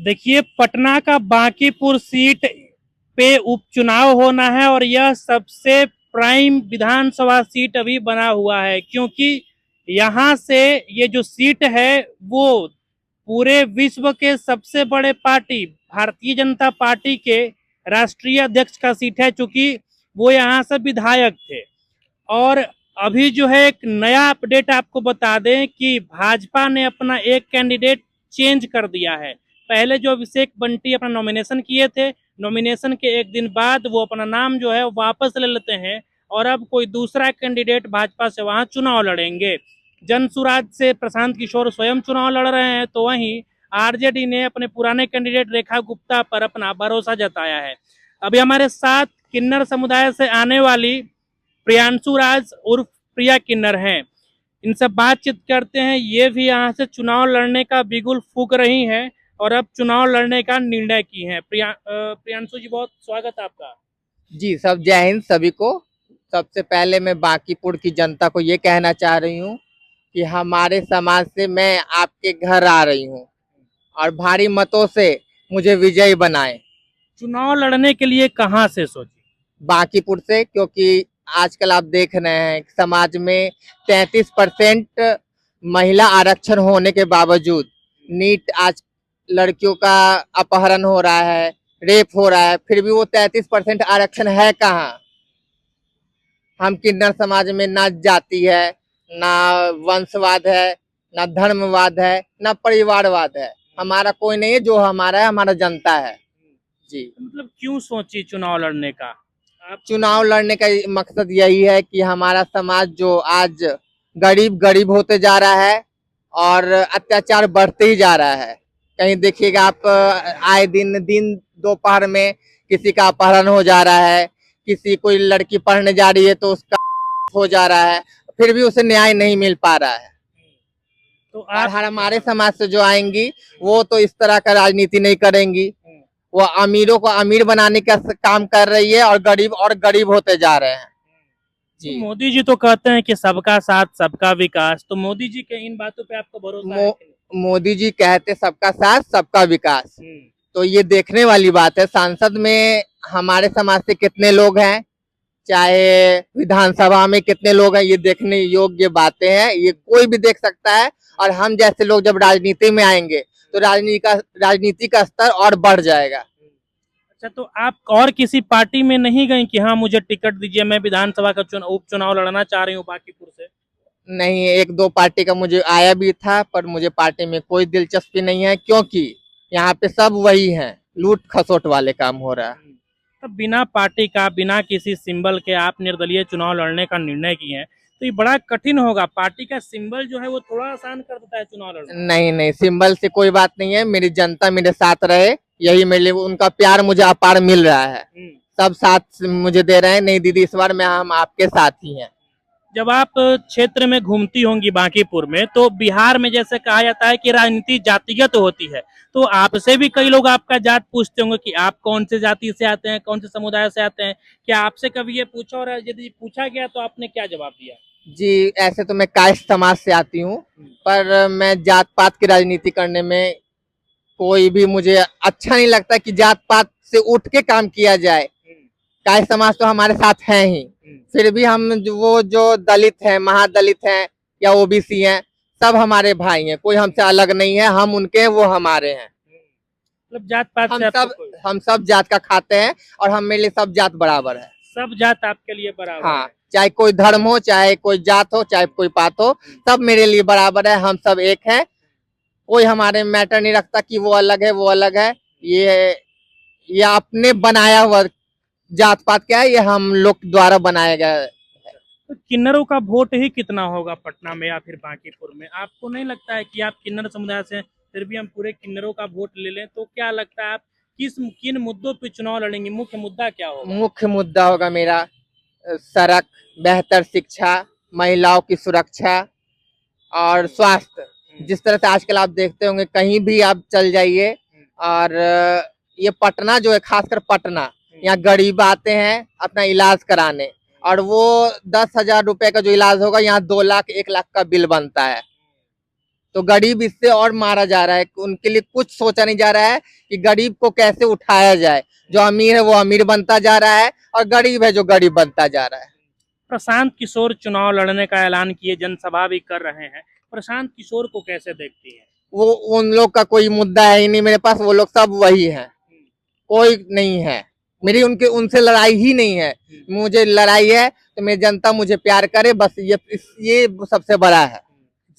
देखिए, पटना का बांकीपुर सीट पे उपचुनाव होना है और यह सबसे प्राइम विधानसभा सीट अभी बना हुआ है, क्योंकि यहाँ से ये जो सीट है वो पूरे विश्व के सबसे बड़े पार्टी भारतीय जनता पार्टी के राष्ट्रीय अध्यक्ष का सीट है, चूंकि वो यहाँ से विधायक थे। और अभी जो है एक नया अपडेट आपको बता दें कि भाजपा ने अपना एक कैंडिडेट चेंज कर दिया है। पहले जो अभिषेक बंटी अपना नॉमिनेशन किए थे, नॉमिनेशन के एक दिन बाद वो अपना नाम जो है वापस ले लेते हैं और अब कोई दूसरा कैंडिडेट भाजपा से वहां चुनाव लड़ेंगे। जनसुराज से प्रशांत किशोर स्वयं चुनाव लड़ रहे हैं, तो वहीं आरजेडी ने अपने पुराने कैंडिडेट रेखा गुप्ता पर अपना भरोसा जताया है। अभी हमारे साथ किन्नर समुदाय से आने वाली प्रियांशु राज उर्फ प्रिया किन्नर हैं, इनसे बातचीत करते हैं। ये भी यहाँ से चुनाव लड़ने का बिगुल फूंक रही हैं और अब चुनाव लड़ने का निर्णय की है। प्रियांशु जी, बहुत स्वागत आपका। जी, सब जय हिंद सभी को। सबसे पहले मैं बांकीपुर की जनता को ये कहना चाह रही हूँ कि हमारे समाज से मैं आपके घर आ रही हूँ और भारी मतों से मुझे विजयी बनाएं। चुनाव लड़ने के लिए कहाँ से सोची? बांकीपुर से, क्योंकि आजकल आप देख रहे हैं समाज में 33% महिला आरक्षण होने के बावजूद नीट आज लड़कियों का अपहरण हो रहा है, रेप हो रहा है, फिर भी वो 33% आरक्षण है कहाँ। हम किन्नर समाज में ना जाति है, ना वंशवाद है, ना धर्मवाद है, ना परिवारवाद है। हमारा कोई नहीं है, जो हमारा है हमारा जनता है। जी, मतलब क्यों सोची चुनाव लड़ने का? चुनाव लड़ने का मकसद यही है कि हमारा समाज जो आज गरीब गरीब होते जा रहा है और अत्याचार बढ़ते ही जा रहा है। कहीं देखिएगा आप, आए दिन दोपहर में किसी का अपहरण हो जा रहा है, किसी कोई लड़की पढ़ने जा रही है तो उसका हो जा रहा है, फिर भी उसे न्याय नहीं मिल पा रहा है। तो और हमारे समाज से जो आएंगी वो तो इस तरह का राजनीति नहीं करेंगी। वो अमीरों को अमीर बनाने का काम कर रही है और गरीब होते जा रहे हैं। जी, मोदी जी तो कहते हैं कि सबका साथ सबका विकास, तो मोदी जी के इन बातों पे आपको भरोसा है? मोदी जी कहते सबका साथ सबका विकास, तो ये देखने वाली बात है सांसद में हमारे समाज से कितने लोग हैं, चाहे विधानसभा में कितने लोग हैं, ये देखने योग्य बातें हैं। ये कोई भी देख सकता है और हम जैसे लोग जब राजनीति में आएंगे तो राजनीति का स्तर और बढ़ जाएगा। अच्छा, तो आप और किसी पार्टी में नहीं गई कि हाँ मुझे टिकट दीजिए, मैं विधानसभा का उपचुनाव लड़ना चाह रही हूँ बांकीपुर से? नहीं, एक दो पार्टी का मुझे आया भी था, पर मुझे पार्टी में कोई दिलचस्पी नहीं है, क्योंकि यहाँ पे सब वही हैं, लूट खसोट वाले काम हो रहा है। तो बिना पार्टी का, बिना किसी सिंबल के आप निर्दलीय चुनाव लड़ने का निर्णय किए हैं, तो ये बड़ा कठिन होगा। पार्टी का सिंबल जो है वो थोड़ा आसान कर देता है चुनाव लड़ना। नहीं, सिंबल से कोई बात नहीं है। मेरी जनता मेरे साथ रहे, यही मेरे लिए उनका प्यार मुझे अपार मिल रहा है। सब साथ मुझे दे रहे हैं। नहीं दीदी, इस बार में हम आपके साथ ही हैं। जब आप क्षेत्र में घूमती होंगी बांकीपुर में, तो बिहार में जैसे कहा जाता है कि राजनीति जातिगत होती है, तो आपसे भी कई लोग आपका जात पूछते होंगे कि आप कौन से जाति से आते हैं, कौन से समुदाय से आते हैं। क्या आपसे कभी ये पूछा, और यदि पूछा गया तो आपने क्या जवाब दिया? जी, ऐसे तो मैं कायस्थ समाज से आती हूँ, पर मैं जात पात की राजनीति करने में कोई भी मुझे अच्छा नहीं लगता कि जात पात से उठ के काम किया जाए। कायस्थ समाज तो हमारे साथ है ही, फिर भी हम वो जो दलित हैं, महादलित हैं या ओबीसी हैं, सब हमारे भाई हैं। कोई हमसे अलग नहीं है, हम उनके हैं, वो हमारे हैं। मतलब जात पात हम सब जात का खाते हैं और हम मेरे लिए सब जात बराबर है। सब जात आपके लिए बराबर? हाँ, चाहे कोई धर्म हो, चाहे कोई जात हो, चाहे कोई पात हो, सब मेरे लिए बराबर है। हम सब एक हैं, कोई हमारे मैटर नहीं रखता कि वो अलग है वो अलग है। ये अपने बनाया हुआ जात पात क्या है, ये हम लोग द्वारा बनाया गया है। तो किन्नरों का वोट ही कितना होगा पटना में या फिर बांकीपुर में? आपको नहीं लगता है कि आप किन्नर समुदाय से, फिर भी हम पूरे किन्नरों का वोट ले लें, तो क्या लगता है आप किन मुद्दों पे चुनाव लड़ेंगे? मुख्य मुद्दा क्या होगा? मुख्य मुद्दा होगा मेरा सड़क, बेहतर शिक्षा, महिलाओं की सुरक्षा और स्वास्थ्य। जिस तरह से आजकल आप देखते होंगे, कहीं भी आप चल जाइए, और ये पटना जो है, खासकर पटना, यहाँ गरीब आते हैं अपना इलाज कराने, और वो 10,000 रुपए का जो इलाज होगा यहाँ 2 लाख 1 लाख का बिल बनता है। तो गरीब इससे और मारा जा रहा है। उनके लिए कुछ सोचा नहीं जा रहा है कि गरीब को कैसे उठाया जाए। जो अमीर है वो अमीर बनता जा रहा है और गरीब है जो गरीब बनता जा रहा है। प्रशांत किशोर चुनाव लड़ने का ऐलान किए, जनसभा भी कर रहे हैं, प्रशांत किशोर को कैसे देखती है? वो उन लोग का कोई मुद्दा है ही नहीं मेरे पास, वो लोग सब वही है, कोई नहीं है। मेरी उनके उनसे लड़ाई ही नहीं है। मुझे लड़ाई है तो मेरी जनता मुझे प्यार करे, बस ये सबसे बड़ा है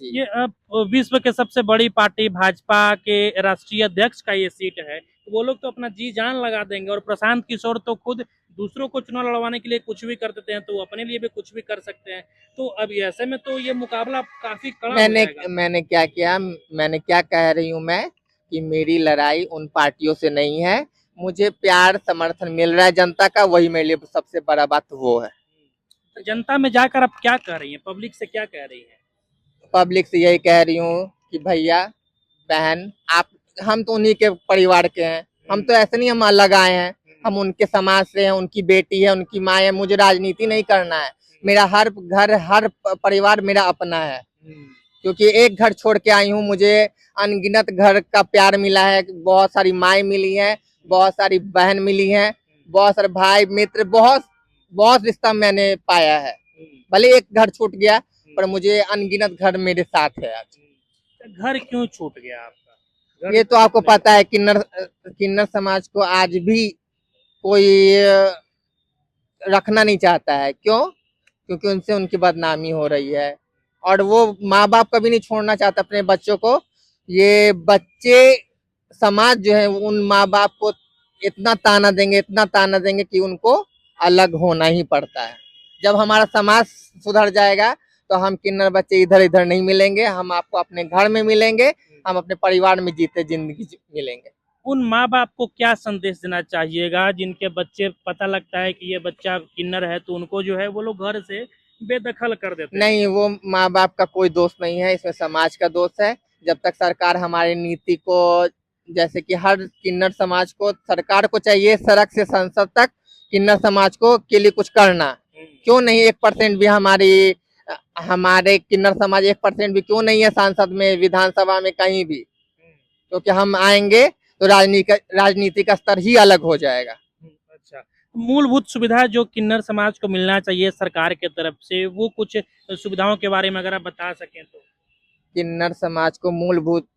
जी। ये विश्व के सबसे बड़ी पार्टी भाजपा के राष्ट्रीय अध्यक्ष का ये सीट है, तो वो लोग तो अपना जी जान लगा देंगे, और प्रशांत किशोर तो खुद दूसरों को चुनाव लड़वाने के लिए कुछ भी कर देते हैं, तो अपने लिए भी कुछ भी कर सकते हैं। तो अब ऐसे में तो ये मुकाबला काफी कड़ा हो जाएगा। मैंने क्या किया, मैंने क्या कह रही हूँ मैं कि मेरी लड़ाई उन पार्टियों से नहीं है। मुझे प्यार समर्थन मिल रहा है जनता का, वही मेरे लिए सबसे बड़ा बात वो है। तो जनता में जाकर आप क्या कह रही हैं, पब्लिक से क्या कह रही हैं? पब्लिक से यही कह रही हूँ कि भैया बहन आप, हम तो उन्हीं के परिवार के हैं, हम तो ऐसे नहीं हम अलग आए हैं, हम उनके समाज से हैं, उनकी बेटी है, उनकी माँ है। मुझे राजनीति नहीं करना है, मेरा हर घर हर परिवार मेरा अपना है, क्योंकि एक घर छोड़ के आई हूँ। मुझे अनगिनत घर का प्यार मिला है, बहुत सारी माएँ मिली हैं, बहुत सारी बहन मिली हैं, बहुत सारे भाई मित्र, बहुत रिश्ता मैंने पाया है। भले एक घर छूट गया पर मुझे अनगिनत घर मेरे साथ है आज। घर क्यों छूट गया आपका? घर ये तो आपको पता है, किन्नर समाज को आज भी कोई रखना नहीं चाहता है। क्यों? क्योंकि उनसे उनकी बदनामी हो रही है, और वो माँ बाप कभी नहीं छोड़ना चाहता अपने बच्चों को। ये बच्चे समाज जो है उन माँ बाप को इतना ताना देंगे कि उनको अलग होना ही पड़ता है। जब हमारा समाज सुधर जाएगा तो हम किन्नर बच्चे इधर इधर नहीं मिलेंगे, हम आपको अपने घर में मिलेंगे, हम अपने परिवार में जीते जिंदगी मिलेंगे। उन माँ बाप को क्या संदेश देना चाहिएगा जिनके बच्चे पता लगता है कि ये बच्चा किन्नर है, तो उनको जो है वो लोग घर से बेदखल कर देते हैं? नहीं, वो माँ बाप का कोई दोष नहीं है, इसमें समाज का दोष है। जब तक सरकार हमारी नीति को, जैसे कि हर किन्नर समाज को, सरकार को चाहिए सड़क से संसद तक किन्नर समाज को के लिए कुछ करना। क्यों नहीं 1% भी हमारे किन्नर समाज 1% भी क्यों नहीं है सांसद में, विधानसभा में, कहीं भी? क्योंकि हम आएंगे तो राजनीति का स्तर ही अलग हो जाएगा। अच्छा, मूलभूत सुविधा जो किन्नर समाज को मिलना चाहिए सरकार के तरफ से, वो कुछ सुविधाओं के बारे में अगर आप बता सकें तो। किन्नर समाज को मूलभूत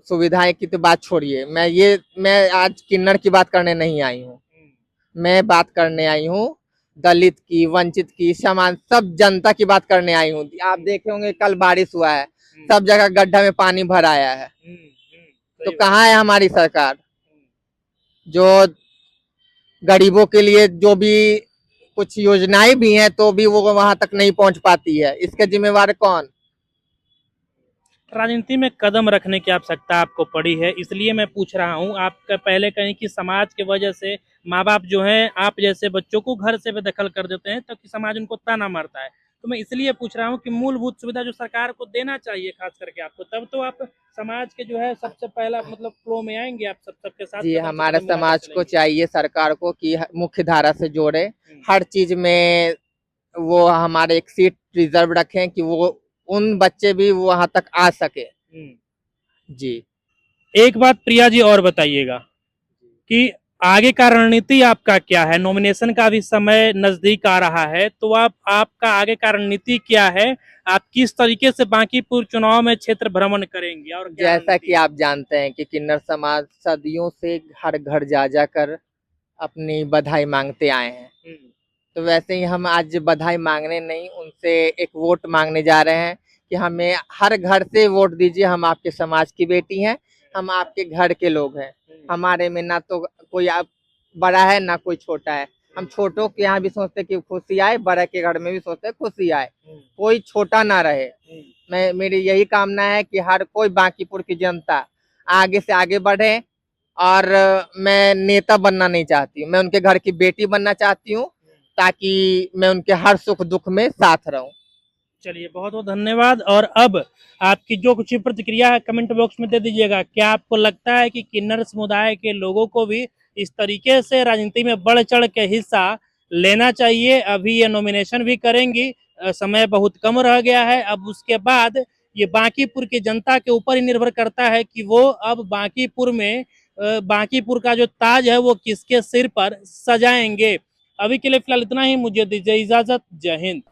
सुविधाएं की तो बात छोड़िए, मैं आज किन्नर की बात करने नहीं आई हूँ। मैं बात करने आई हूँ दलित की, वंचित की, समान सब जनता की बात करने आई हूँ। आप देखे होंगे कल बारिश हुआ है, सब जगह गड्ढा में पानी भर आया है, तो कहाँ है हमारी सरकार? जो गरीबों के लिए जो भी कुछ योजनाएं भी हैं तो भी वो वहां तक नहीं पहुंच पाती है, इसका जिम्मेवार कौन? राजनीति में कदम रखने की आवश्यकता आपको पड़ी है, इसलिए मैं पूछ रहा हूँ। आपका पहले कहीं कि समाज की वजह से माँ बाप जो हैं आप जैसे बच्चों को घर से बेदखल कर देते हैं, तब कि समाज उनको ताना मारता है। तो मैं इसलिए पूछ रहा हूँ कि मूलभूत सुविधा जो सरकार को देना चाहिए खास करके आपको, तब तो आप समाज के जो है सबसे पहला मतलब फ्लो में आएंगे, आप सबके साथ। जी, हमारे समाज को चाहिए सरकार को कि मुख्य धारा से जोड़े, हर चीज में वो हमारे एक सीट रिजर्व रखें कि वो उन बच्चे भी वहां तक आ सके। जी, एक बात प्रिया जी और बताइएगा कि आगे का रणनीति आपका क्या है? नॉमिनेशन का भी समय नजदीक आ रहा है, तो आपका आगे का रणनीति क्या है? आप किस तरीके से बांकीपुर चुनाव में क्षेत्र भ्रमण करेंगे? और जैसा कि आप जानते हैं कि किन्नर समाज सदियों से घर घर जा जाकर अपनी बधाई मांगते आए हैं, तो वैसे ही हम आज बधाई मांगने नहीं, उनसे एक वोट मांगने जा रहे हैं कि हमें हर घर से वोट दीजिए। हम आपके समाज की बेटी हैं, हम आपके घर के लोग हैं। हमारे में ना तो कोई बड़ा है ना कोई छोटा है। हम छोटों के यहाँ भी सोचते हैं कि खुशी आए, बड़े के घर में भी सोचते हैं खुशी आए, कोई छोटा ना रहे। मेरी यही कामना है कि हर कोई बांकीपुर की जनता आगे से आगे बढ़े, और मैं नेता बनना नहीं चाहती, मैं उनके घर की बेटी बनना चाहती हूँ, ताकि मैं उनके हर सुख दुख में साथ रहूं। चलिए, बहुत बहुत धन्यवाद। और अब आपकी जो कुछ प्रतिक्रिया है कमेंट बॉक्स में दे दीजिएगा। क्या आपको लगता है कि किन्नर समुदाय के लोगों को भी इस तरीके से राजनीति में बढ़ चढ़ के हिस्सा लेना चाहिए? अभी ये नॉमिनेशन भी करेंगी, समय बहुत कम रह गया है। अब उसके बाद ये बांकीपुर की जनता के ऊपर ही निर्भर करता है कि वो अब बांकीपुर में बांकीपुर का जो ताज है वो किसके सिर पर सजाएंगे। अभी के लिए फिलहाल इतना ही, मुझे दीजिए इजाजत। जय हिंद।